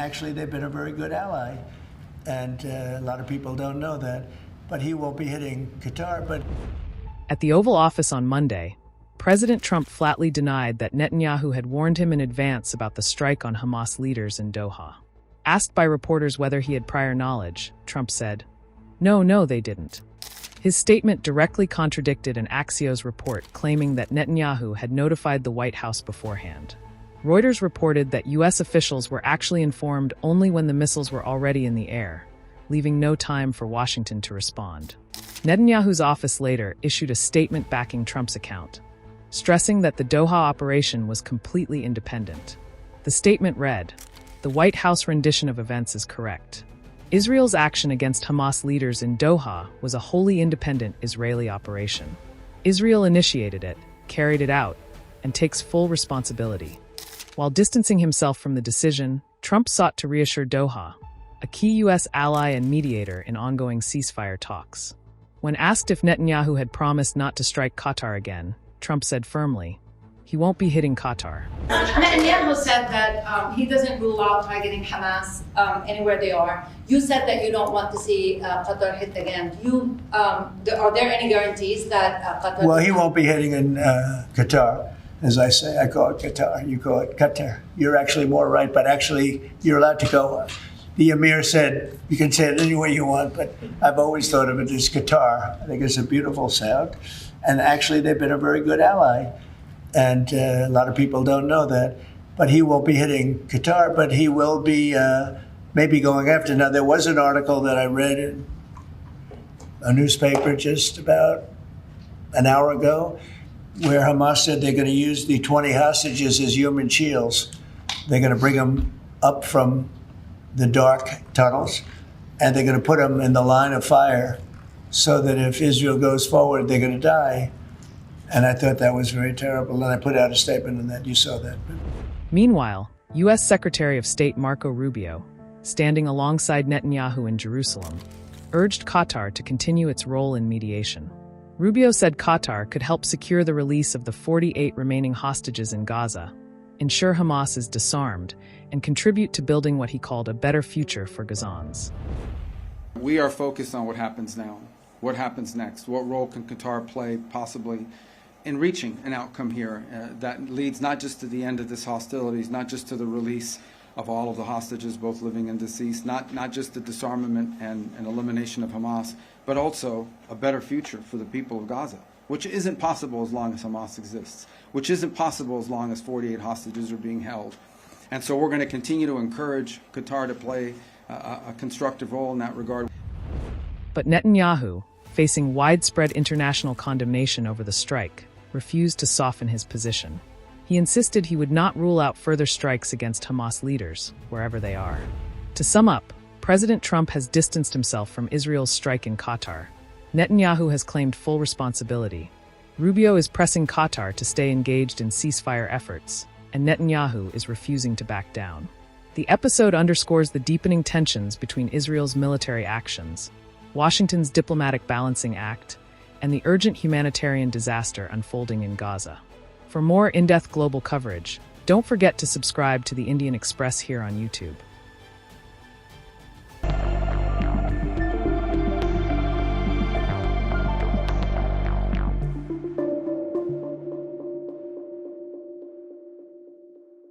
actually they've been a very good ally. And a lot of people don't know that. But he won't be hitting Qatar. But at the Oval Office on Monday, President Trump flatly denied that Netanyahu had warned him in advance about the strike on Hamas leaders in Doha. Asked by reporters whether he had prior knowledge, Trump said, No, they didn't. His statement directly contradicted an Axios report claiming that Netanyahu had notified the White House beforehand. Reuters reported that U.S. officials were actually informed only when the missiles were already in the air, leaving no time for Washington to respond. Netanyahu's office later issued a statement backing Trump's account, stressing that the Doha operation was completely independent. The statement read, "The White House rendition of events is correct. Israel's action against Hamas leaders in Doha was a wholly independent Israeli operation. Israel initiated it, carried it out, and takes full responsibility." While distancing himself from the decision, Trump sought to reassure Doha, a key U.S. ally and mediator in ongoing ceasefire talks. When asked if Netanyahu had promised not to strike Qatar again, Trump said firmly, he won't be hitting Qatar. Netanyahu said that he doesn't rule out targeting Hamas anywhere they are. You said that you don't want to see Qatar hit again. Are there any guarantees that Qatar... Well, he won't be hitting in Qatar. As I say, I call it Qatar, you call it Qatar. You're actually more right, but actually you're allowed to go. The Emir said, you can say it any way you want, but I've always thought of it as Qatar. I think it's a beautiful sound. And actually they've been a very good ally. And a lot of people don't know that. But he won't be hitting Qatar, but he will be maybe going after. Now, there was an article that I read in a newspaper just about an hour ago where Hamas said they're going to use the 20 hostages as human shields. They're going to bring them up from the dark tunnels, and they're going to put them in the line of fire so that if Israel goes forward, they're going to die. And I thought that was very terrible, and I put out a statement on that. You saw that. Meanwhile, U.S. Secretary of State Marco Rubio, standing alongside Netanyahu in Jerusalem, urged Qatar to continue its role in mediation. Rubio said Qatar could help secure the release of the 48 remaining hostages in Gaza, ensure Hamas is disarmed, and contribute to building what he called a better future for Gazans. We are focused on what happens now, what happens next, what role can Qatar play possibly in reaching an outcome here that leads not just to the end of this hostilities, not just to the release of all of the hostages, both living and deceased, not just the disarmament and elimination of Hamas, but also a better future for the people of Gaza, which isn't possible as long as Hamas exists, which isn't possible as long as 48 hostages are being held. And so we're going to continue to encourage Qatar to play a constructive role in that regard. But Netanyahu, facing widespread international condemnation over the strike, refused to soften his position. He insisted he would not rule out further strikes against Hamas leaders, wherever they are. To sum up, President Trump has distanced himself from Israel's strike in Qatar. Netanyahu has claimed full responsibility. Rubio is pressing Qatar to stay engaged in ceasefire efforts, and Netanyahu is refusing to back down. The episode underscores the deepening tensions between Israel's military actions, Washington's diplomatic balancing act, and the urgent humanitarian disaster unfolding in Gaza. For more in-depth global coverage, don't forget to subscribe to the Indian Express here on YouTube.